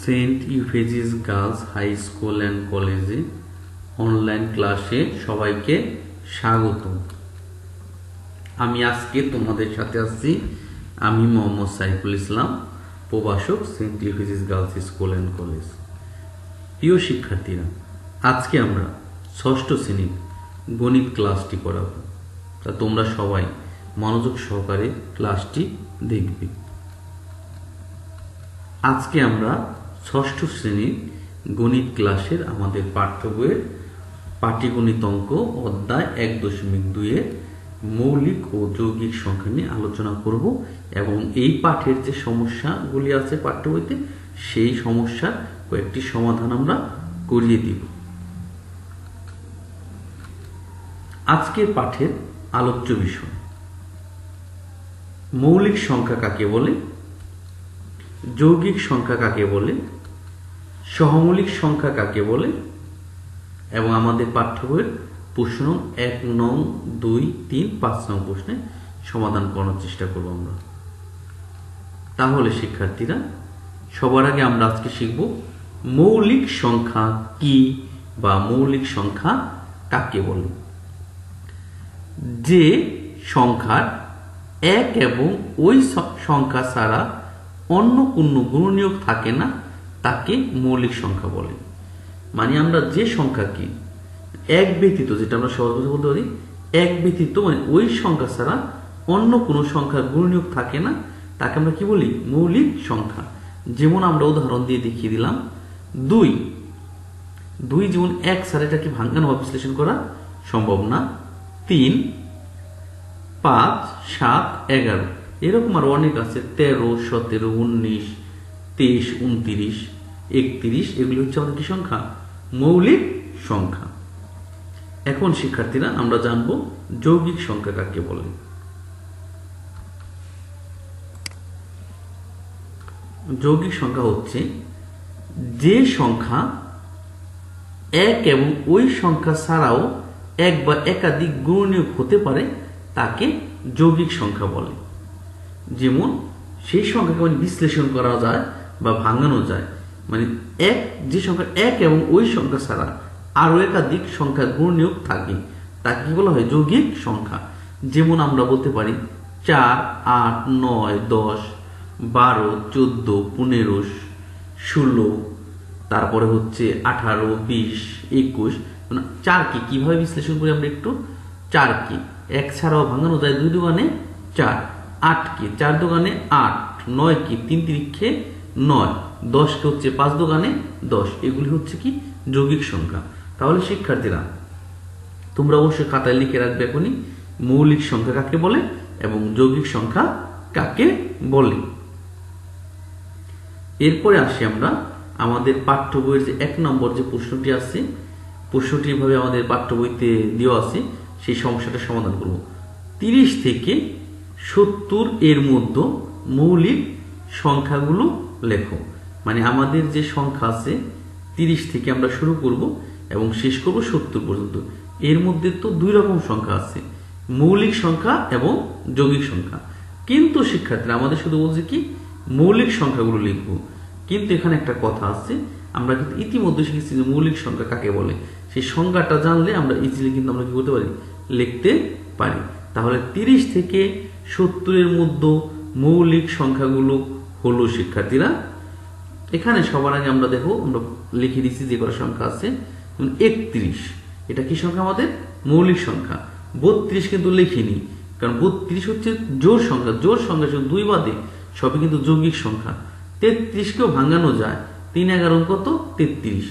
Saint Euphrasia's girls high school and কলেজে online ক্লাসে সবাইকে স্বাগত। আমি আজকে তোমাদের সাথে আসছি। আমি মোহাম্মদ সাইফুল ইসলাম, প্রভাষক, Saint Euphrasia's girls school and college. প্রিয় শিক্ষার্থীরা, আজকে আমরা ষষ্ঠ শ্রেণীর গণিত ক্লাসটি করাবো। তা তোমরা সবাই মনোযোগ সহকারে ক্লাসটি দেখবে। আজকে আমরা ষষ্ঠ শ্রেণীর গণিত ক্লাসের আমাদের পাঠ্য বইয়ের পাটিগণিত অঙ্ক অধ্যায় 1.2 মৌলিক ও যৌগিক সংখ্যা নিয়ে আলোচনা করব এবং এই পাঠের যে সমস্যাগুলি আছে পাঠ্য বইতে সেই সমস্যার কয়েকটি সমাধান আমরা করিয়ে দিব। আজকের পাঠের আলোচ্য বিষয় মৌলিক সংখ্যা কাকে বলে, যৌগিক সংখ্যা কাকে বলে, সহমৌলিক সংখ্যা কাকে বলে এবং আমাদের পাঠ্য বইয়ের প্রশ্ন 1 নং 2, 3, 5 নং প্রশ্নের সমাধান করার চেষ্টা করব আমরা। তাহলে শিক্ষার্থীরা, সবার আগে আমরা আজকে শিখব মৌলিক সংখ্যা কি বা মৌলিক সংখ্যা কাকে বলে। যে সংখ্যার এক এবং ওই সংখ্যা ছাড়া অন্য কোনো গুণনীয়ক থাকে না তাকে মৌলিক সংখ্যা বলে। মানে আমরা যে সংখ্যাকে এক ব্যতীত, যেটা আমরা সহজ ভাষায় বলতে পারি এক ব্যতীত, মানে ওই সংখ্যা ছাড়া অন্য কোনো সংখ্যার গুণনীয়ক থাকে না তাকে আমরা কি বলি, মৌলিক সংখ্যা। যেমন আমরা উদাহরণ দিয়ে দেখিয়ে দিলাম 2 যেমন 1 ছাড়া এটাকে ভাঙানো বা বিশ্লেষণ করা সম্ভব না। 3, 5, 7, 11 এরকম আর অনেক আছে, 13, 17, 19, 23, 29, 31 এগুলি হচ্ছে আমাদের কি সংখ্যা, মৌলিক সংখ্যা। এখন শিক্ষার্থীরা আমরা জানবো যৌগিক সংখ্যা কাকে বলে। যৌগিক সংখ্যা হচ্ছে যে সংখ্যা এক এবং ওই সংখ্যা ছাড়াও এক বা একাধিক গুণনীয়ক হতে পারে তাকে যৌগিক সংখ্যা বলে। যেমন সেই সংখ্যাকে মানে বিশ্লেষণ করা যায় বা ভাঙানো যায়, মানে যে সংখ্যা এক এবং ওই সংখ্যা ছাড়া আরো একাধিক সংখ্যা গুণনীয়ক থাকে তাকে কি বলা হয়, যৌগিক সংখ্যা। যেমন আমরা বলতে পারি 4, 8, 9, 10, 12, 14, 15, 16, তারপরে হচ্ছে 18, 20, 21। 4কে কিভাবে বিশ্লেষণ করি আমরা একটু, 4কে 1 ছাড়াও ভাঙানো যায় 2 দুগুণে 4, 8কে 4 দুগুণে 8, 9কে 3 তিরিক্ষে 9, 10কে হচ্ছে 5 দুগুণে 10। এগুলি হচ্ছে কি যৌগিক সংখ্যা। তাহলে শিক্ষার্থীরা তোমরা অবশ্যই খাতায় লিখে রাখবে এখনই মৌলিক সংখ্যা কাকে বলে এবং যৌগিক সংখ্যা কাকে বলে। এরপরে আসি আমরা আমাদের পাঠ্য বইয়ের যে 1 নম্বর যে প্রশ্নটি আছে, প্রশ্নটি ভাবে আমাদের পাঠ্য বইতে দেওয়া আছে, সেই সমস্যাটা সমাধান করব। 30 থেকে 70 এর মধ্যে মৌলিক সংখ্যাগুলো লেখো। মানে আমাদের যে সংখ্যা আছে 30 থেকে আমরা শুরু করব এবং শেষ করব 70 পর্যন্ত। এর মধ্যে তো 2 রকম সংখ্যা আছে, মৌলিক সংখ্যা এবং যৌগিক সংখ্যা। কিন্তু শিক্ষার্থীরা আমাদের শুধু বলছে কি মৌলিক সংখ্যাগুলো লিখবো, কিন্তু এখানে একটা কথা আছে, আমরা কিন্তু ইতিমধ্যে শিখেছি যে মৌলিক সংখ্যা কাকে বলে। সেই সংজ্ঞাটা জানলে আমরা ইজিলি কিন্তু আমরা কি করতে পারি, লিখতে পারি। তাহলে 30 থেকে 70 এর মধ্যে মৌলিক সংখ্যাগুলো হলো শিক্ষার্থীরা। এখানে সবার আগে আমরা দেখো, আমরা লিখে দিচ্ছি যে কটা সংখ্যা আছে। 31 এটা কি সংখ্যা, আমাদের মৌলিক সংখ্যা। 32 কিন্তু লিখিনি, কারণ 32 হচ্ছে জোড় সংখ্যা। জোড় সংখ্যা শুধু 2 বাদে সবই কিন্তু যৌগিক সংখ্যা। 33 কেও ভাঙানো যায়, 3 11 কত 33।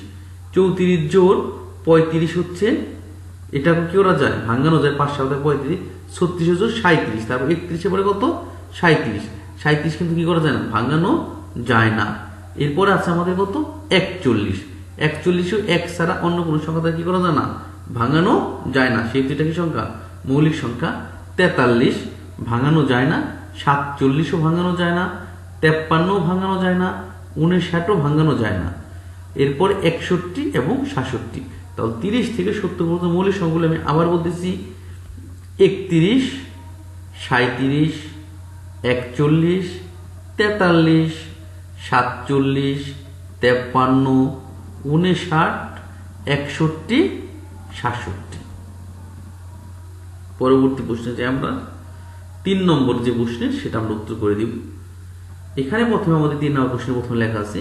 34 জোড় 35 হচ্ছে, এটা কি করা যায়, ভাঙানো যায়, 5 7 35। 36 জোড় 37, তারপর 31 পরে কত 37। 37 কিন্তু কি করা যায় না, ভাঙানো যায় না। এরপরে আছে আমাদের কত 41। 41 এক ছাড়া অন্য কোনো সংখ্যা কি করা যায় না, ভাঙানো যায় না। সেহেতু এটা কি সংখ্যা, মৌলিক সংখ্যা। 43 ভাঙানো যায় না, 47ও ভাঙানো যায় না, 53ও ভাঙানো যায় না, 59ও ভাঙানো যায় না। এরপর 61 এবং 67। তাহলে 30 থেকে 70 পর্যন্ত মৌলিক সংখ্যাগুলো আমি আবার বলতেছি, 31, 37, 41, 43, 47, 53, 59, 61, 67। পরবর্তী প্রশ্নে যে আমরা 3 নম্বর যে প্রশ্নের সেটা আমরা উত্তর করে দিব। এখানে প্রথমে আমাদের 3 নম্বর প্রশ্নের প্রথমে লেখা আছে,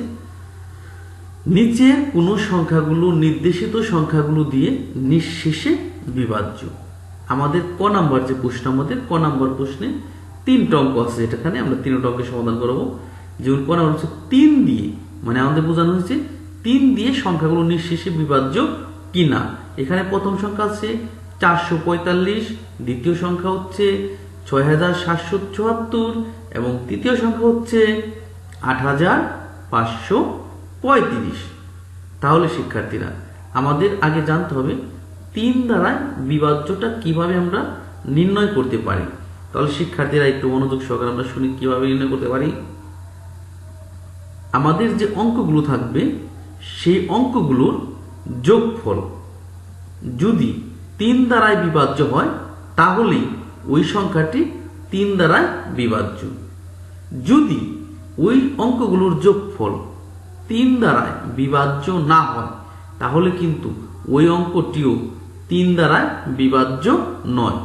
নিচের কোন সংখ্যাগুলো নির্দেশিত সংখ্যাগুলো দিয়ে নিঃশেষে বিভাজ্য। আমাদের ক নাম্বার যে প্রশ্ন, আমাদের ক নাম্বার প্রশ্নে 3টা অঙ্ক আছে, এটাখানে আমরা 3টা অঙ্কের সমাধান করব। যেমন ক নাম্বার হচ্ছে 3 দিয়ে, মানে আমাদের বোঝানো হয়েছে 3 দিয়ে সংখ্যাগুলো নিঃশেষে বিভাজ্য কিনা। এখানে প্রথম সংখ্যা আছে 445, দ্বিতীয় সংখ্যা হচ্ছে 6774 এবং তৃতীয় সংখ্যা হচ্ছে 8535। তাহলে শিক্ষার্থীরা আমাদের আগে জানতে হবে 3 দ্বারা বিভাজ্যটা কিভাবে আমরা নির্ণয় করতে পারি। তাহলে শিক্ষার্থীরা একটু মনোযোগ সহকারে আমরা শুনি কিভাবে নির্ণয় করতে পারি। আমাদের যে অঙ্কগুলো থাকবে সেই অঙ্কগুলোর যোগফল যদি 3 দ্বারাই বিভাজ্য হয় তাহলে ওই সংখ্যাটি 3 দ্বারাই বিভাজ্য। যদি ওই অঙ্কগুলোর যোগফল 3 দ্বারাই বিভাজ্য না হয় তাহলে কিন্তু ওই অঙ্কটিও 3 দ্বারাই বিভাজ্য নয়।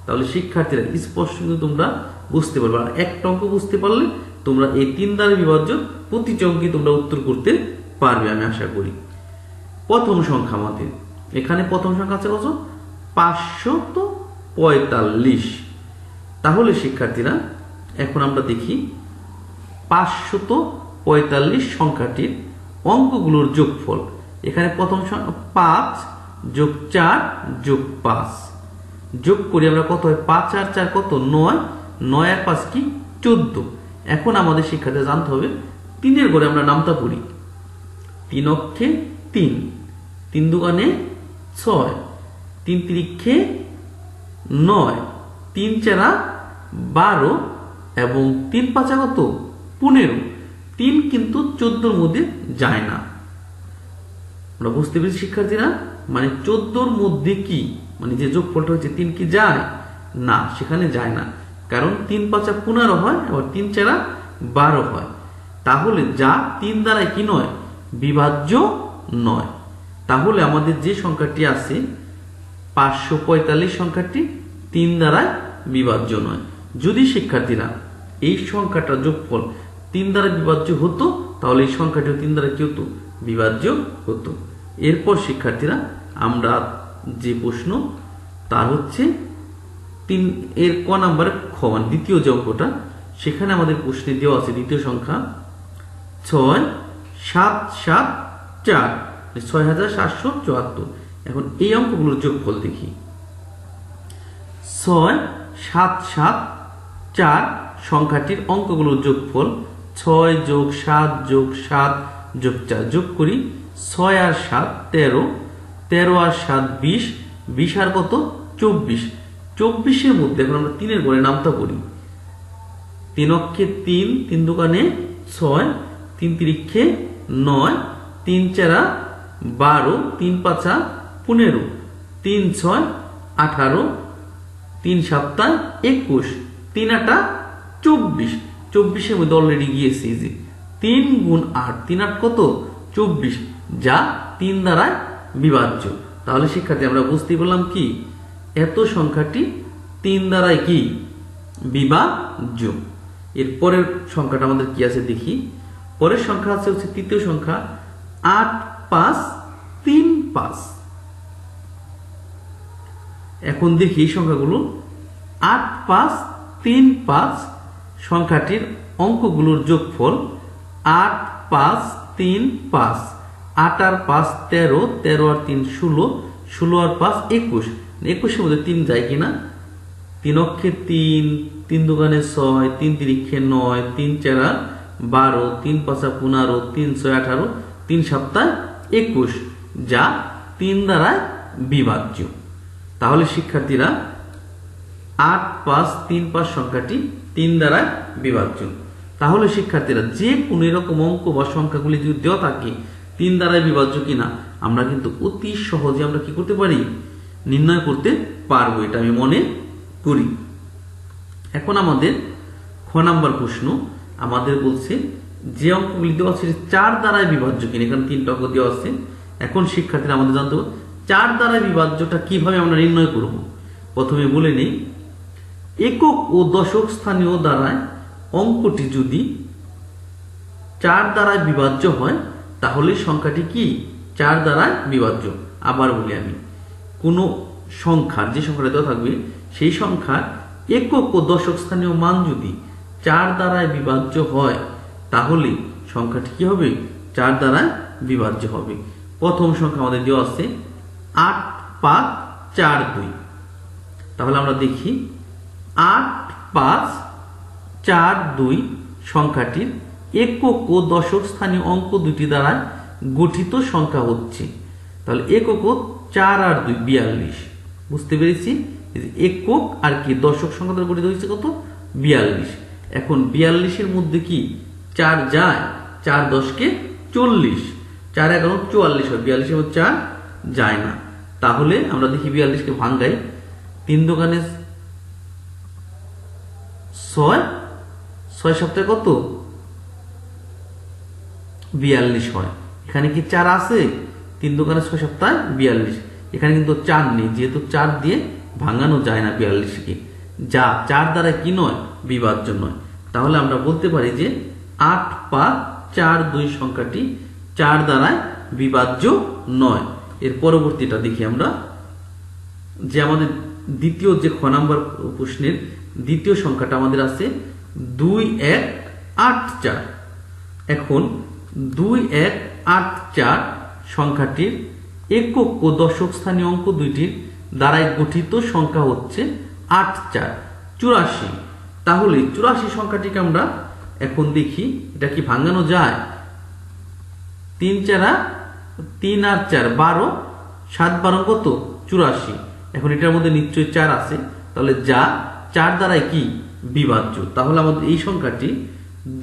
তাহলে শিক্ষার্থীরা স্পষ্ট কিন্তু তোমরা বুঝতে পারবে, আর একটা অঙ্ক বুঝতে পারলে তোমরা এই 3 দ্বারা বিভাজ্য প্রতিটি অঙ্কে তোমরা উত্তর করতে পারবে আমি আশা করি। প্রথম সংখ্যা আমাদের এখানে প্রথম সংখ্যা আছে কত? 545। তাহলে শিক্ষার্থীরা এখন আমরা দেখি 545 সংখ্যাটির অঙ্কগুলোর যোগফল। এখানে প্রথম সংখ্যা 5 যোগ 4 যোগ 5 যোগ করি আমরা কত হয়? 5 আর 4 কত? 9, 9 আর 5 কি? 14। এখন আমাদের শিক্ষার্থীরা জানতে হবে 3-এর ঘরে আমরা নামতা পড়ি। 3 অক্ষে 3, 3 দুগুণে 6, 3 তিরিক্ষে 9, 3 চারা 12 এবং 3 পাঁচা কত? 15। 3 কিন্তু 14-র মধ্যে যায় না। আমরা বুঝতে পেরেছি শিক্ষার্থীরা, মানে 14-র মধ্যে কি, মানে যে যোগফলটা হচ্ছে 3 কি যায় না? সেখানে যায় না, কারণ 3 পাঁচা 15 হয়, আবার 3 চারা 12 হয়। তাহলে যা 3 দ্বারা কি নয়? বিভাজ্য নয়। তাহলে আমাদের যে সংখ্যাটি আছে 545 সংখ্যাটি 3 দ্বারা বিভাজ্য নয়। যদি শিক্ষার্থীরা এই সংখ্যাটা যোগফল 3 দ্বারা বিভাজ্য হতো তাহলে এই সংখ্যাটিও 3 দ্বারা কি হতো? বিভাজ্য হতো। এরপর শিক্ষার্থীরা আমরা যে প্রশ্ন তার হচ্ছে 3 এর ক নাম্বারে খ, মানে দ্বিতীয় যে অঙ্কটা, সেখানে আমাদের প্রশ্নে দেওয়া আছে দ্বিতীয় সংখ্যা 6774, 6774। এখন এই অঙ্কগুলোর যোগফল দেখি। 6774 সংখ্যাটির অঙ্কগুলোর যোগফল 6 যোগ 7 যোগ 7 যোগ 4 যোগ করি। 6 আর 7 13, 13 আর 7 20, 20 আর কত? 24। 24-এর মধ্যে এখন আমরা 3-এর ঘরে নামতা করি। 3 অক্ষে 3, 3 দুগুণে 6, 3 তিরিক্ষে 9, 3 চারা 12, 3 পাঁচা 15, 3 6 18, 3 7 21, 3 8 24। 24-এর মধ্যে অলরেডি গিয়েছি যে 3 গুণ 8, 3 8 কত? 24, যা 3 দ্বারা বিভাজ্য। তাহলে শিক্ষার্থী আমরা বুঝতে পারলাম কি এত সংখ্যাটি 3 দ্বারাই কি বিভাজ্য। এর পরের সংখ্যাটা আমাদের কি আছে দেখি। পরের সংখ্যা আছে হচ্ছে তৃতীয় সংখ্যা 8535। এখন দেখি এই সংখ্যাগুলো 8535 সংখ্যাটির অঙ্কগুলোর যোগফল 8535। 8 আর 5 13, 13 আর 3 16, 16 আর 5 21। 21-এর মধ্যে 3 যায় কিনা? 3 অক্ষে 3, 3 দুগুণে 6, 3 তিরিক্ষে 9, 3 চারা 12, 3 পাঁচা 15, 3 6 18, 3 7 21, যা 3 দ্বারা বিভাজ্য। তাহলে শিক্ষার্থীরা 8535 সংখ্যাটি 3 দ্বারা বিভাজ্য। তাহলে শিক্ষার্থীরা যে কোনো এরকম অঙ্ক বা সংখ্যাগুলি যদি দেওয়া থাকে 3 দ্বারা বিভাজ্য কিনা আমরা কিন্তু অতি সহজে আমরা কি করতে পারি? নির্ণয় করতে পারবো, এটা আমি মনে করি। এখন আমাদের খ নাম্বার প্রশ্ন আমাদের বলছে যে অঙ্কগুলি দেওয়া আছে 4 দ্বারাই বিভাজ্য কিনা, এখানে 3টা অঙ্ক দেওয়া আছে। এখন শিক্ষার্থীরা আমাদের জানতে হবে 4 দ্বারাই বিভাজ্যটা কিভাবে আমরা নির্ণয় করব। প্রথমে বলে নিই, একক ও দশক স্থানীয় দ্বারায় অঙ্কটি যদি 4 দ্বারায় বিভাজ্য হয় তাহলে সংখ্যাটি কি 4 দ্বারায় বিভাজ্য। আবার বলি আমি, কোনো সংখ্যার যে সংখ্যাটা দেওয়া থাকবে সেই সংখ্যার একক ও দশক স্থানীয় মান যদি 4 দ্বারায় বিভাজ্য হয় তাহলে সংখ্যাটি কি হবে 4 দ্বারায় বিভাজ্য হবে। প্রথম সংখ্যা আমাদের দেওয়া আছে 8, 5, 4, 2। তাহলে আমরা দেখি 8, 5, 4, 2 সংখ্যাটির একক ও দশক স্থানীয় অঙ্ক দুটি দ্বারা গঠিত সংখ্যা হচ্ছে। তাহলে একক 4 আর 2 42। বুঝতে পেরেছি, একক আর কি দশক সংখ্যা দ্বারা গঠিত হচ্ছে কত 42। এখন 42-এর মধ্যে কি 4 যায়, 4 10 40, 4 11 44 হয়, 42-এর মধ্যে 4 যায় না। তাহলে আমরা দেখি 42-কে ভাঙ্গাই, 3 দোকানে 6, 6 সপ্তাহে কত 42 হয়। এখানে কি 4 আছে, 3 দোকানে 6 সপ্তাহে 42। এখানে কিন্তু 4 নেই, যেহেতু 4 দিয়ে ভাঙানো যায় না 42-কে, যা 4 দ্বারা কি নয় বিভাজ্য নয়। তাহলে আমরা বলতে পারি যে 8, 5, 4, 2 সংখ্যাটি 4 দ্বারায় বিভাজ্য নয়। এর পরবর্তীটা দেখি আমরা, যে আমাদের দ্বিতীয় যে খ নাম্বার প্রশ্নের দ্বিতীয় সংখ্যাটা আমাদের আছে 2, 1, 8, 4। এখন 2, 1, 8, 4 সংখ্যাটির একক ও দশক স্থানীয় অঙ্ক দুইটির দ্বারাই গঠিত সংখ্যা হচ্ছে 8, 4, 84। তাহলে 84 সংখ্যাটিকে আমরা এখন দেখি এটা কি ভাঙানো যায়। 3 4 3 আর 4 12, 7 12 কত 84। এখন এটার মধ্যে নিশ্চয়ই 4 আছে, তাহলে যা 4 দ্বারাই কি বিভাজ্য। তাহলে আমাদের এই সংখ্যাটি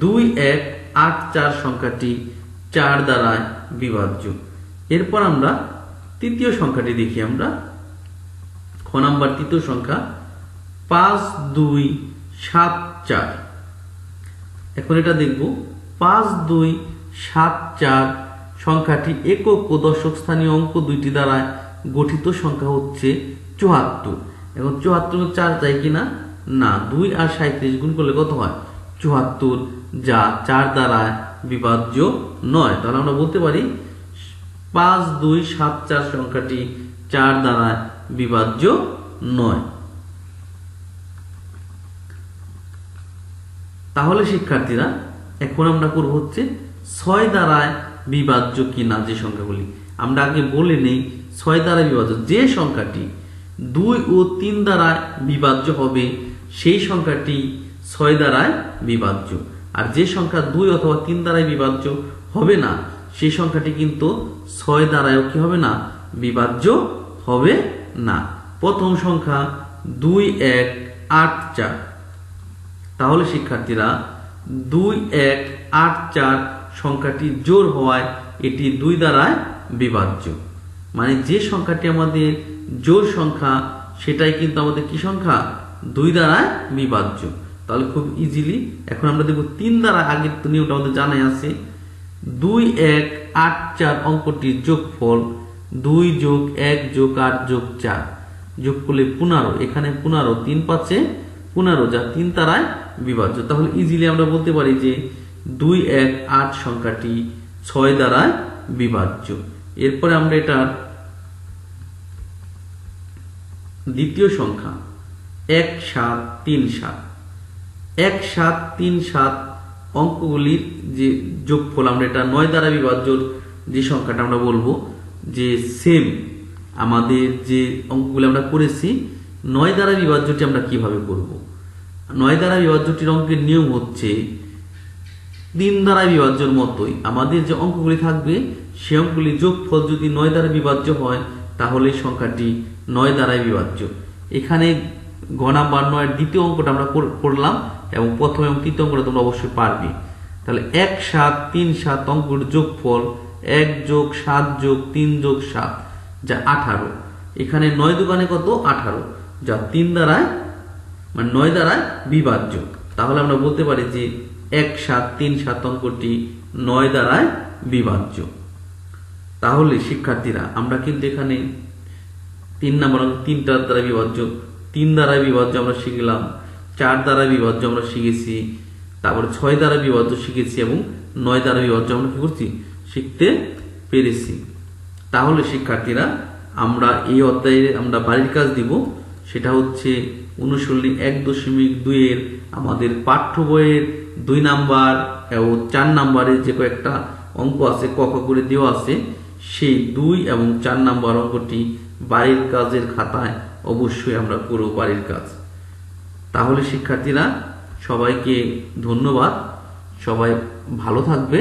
2, 1, 8, 4 সংখ্যাটি 4 দ্বারায় বিভাজ্য। এরপর আমরা তৃতীয় সংখ্যাটি দেখি, আমরা খ নাম্বার তৃতীয় সংখ্যা 5, 2, 7, 4। এখন এটা দেখব 5, 2, 7, 4 সংখ্যাটি একক ও দশক স্থানীয় অঙ্ক দুইটি দ্বারা গঠিত সংখ্যা হচ্ছে 74। এখন 74 4 চাই কিনা, না, 2 আর 37 গুণ করলে কত হয় 74, যা 4 দ্বারা বিভাজ্য নয়। তাহলে আমরা বলতে পারি 5, 2, 7, 4 সংখ্যাটি 4 দ্বারা বিভাজ্য নয়। তাহলে শিক্ষার্থীরা এখন আমরা করব হচ্ছে 6 দ্বারায় বিভাজ্য কিনা যে সংখ্যাগুলি। আমরা আগে বলে নেই 6 দ্বারা বিভাজ্য যে সংখ্যাটি 2 ও 3 দ্বারা বিভাজ্য হবে সেই সংখ্যাটি 6 দ্বারায় বিভাজ্য, আর যে সংখ্যা 2 অথবা 3 দ্বারাই বিভাজ্য হবে না সেই সংখ্যাটি কিন্তু 6 দ্বারাও কি হবে না বিভাজ্য হবে না। প্রথম সংখ্যা 2, 1, 8, 4। তাহলে শিক্ষার্থীরা 2, 1, 8, 4 সংখ্যাটি জোড় হওয়ায় এটি 2 দ্বারায় বিভাজ্য। মানে যে সংখ্যাটি আমাদের জোড় সংখ্যা সেটাই কিন্তু আমাদের কি সংখ্যা 2 দ্বারায় বিভাজ্য। তাহলে খুব ইজিলি এখন আমরা দেখব 3 দ্বারা, আগের নিয়মটা আমাদের জানাই আছে। 2, 1, 8, 4 অঙ্কটির যোগফল 2 যোগ 1 যোগ 8 যোগ 4 যোগ করলে 15। এখানে 15, 3 5 15, যা 3 দ্বারায় বিভাজ্য। তাহলে ইজিলি আমরা বলতে পারি যে 2, 1, 8 সংখ্যাটি 6 দ্বারায় বিভাজ্য। এরপরে আমরা এটা দ্বিতীয় সংখ্যা 1, 7, 3, 7। 1, 7, 3, 7 অঙ্কগুলির যে যোগফল আমরা এটা 9 দ্বারা বিভাজ্য যে সংখ্যাটা আমরা বলবো যে সেম আমাদের যে অঙ্কগুলি আমরা করেছি 9 দ্বারা বিভাজ্যটি আমরা কিভাবে করব। 9 দ্বারা বিভাজ্যটির অঙ্কের নিয়ম হচ্ছে 3 দ্বারা বিভাজ্যর মতোই আমাদের যে অঙ্কগুলি থাকবে সে অঙ্কগুলির যোগফল যদি 9 দ্বারা বিভাজ্য হয় তাহলে সংখ্যাটি 9 দ্বারাই বিভাজ্য। এখানে ঘ নাম্বার 9 দ্বিতীয় অঙ্কটা আমরা করলাম এবং প্রথম এবং তৃতীয় অঙ্কটা তোমরা অবশ্যই পারবে। তাহলে 1, 7, 3, 7 অঙ্কগুলির যোগফল 1 যোগ 7 যোগ 3 যোগ 7, যা 18। এখানে 9 দোকানে কত 18, যা 3 দ্বারায় মানে 9 দ্বারায় বিভাজ্য। তাহলে আমরা বলতে পারি যে 1, 7, 3, 7 অঙ্কটি 9 দ্বারায় বিভাজ্য। তাহলে শিক্ষার্থীরা আমরা কিন্তু এখানে 3 নম্বর অঙ্ক 3টার দ্বারা বিভাজ্য, 3 দ্বারা বিভাজ্য আমরা শিখলাম, 4 দ্বারা বিভাজ্য আমরা শিখেছি, তারপর 6 দ্বারা বিভাজ্য শিখেছি এবং 9 দ্বারা বিভাজ্য আমরা কি করছি, শিখতে পেরেছি। তাহলে শিক্ষার্থীরা আমরা এই অধ্যায়ে আমরা বাড়ির কাজ দিব, সেটা হচ্ছে অনুশীলনী 1.2 এর আমাদের পাঠ্য বইয়ের 2 নাম্বার এবং 4 নাম্বারের যে কয়েকটা অঙ্ক আছে ক খ করে দেওয়া আছে, সেই 2 এবং 4 নাম্বার অঙ্কটি বাড়ির কাজের খাতায় অবশ্যই আমরা করব বাড়ির কাজ। তাহলে শিক্ষার্থীরা সবাইকে ধন্যবাদ, সবাই ভালো থাকবে।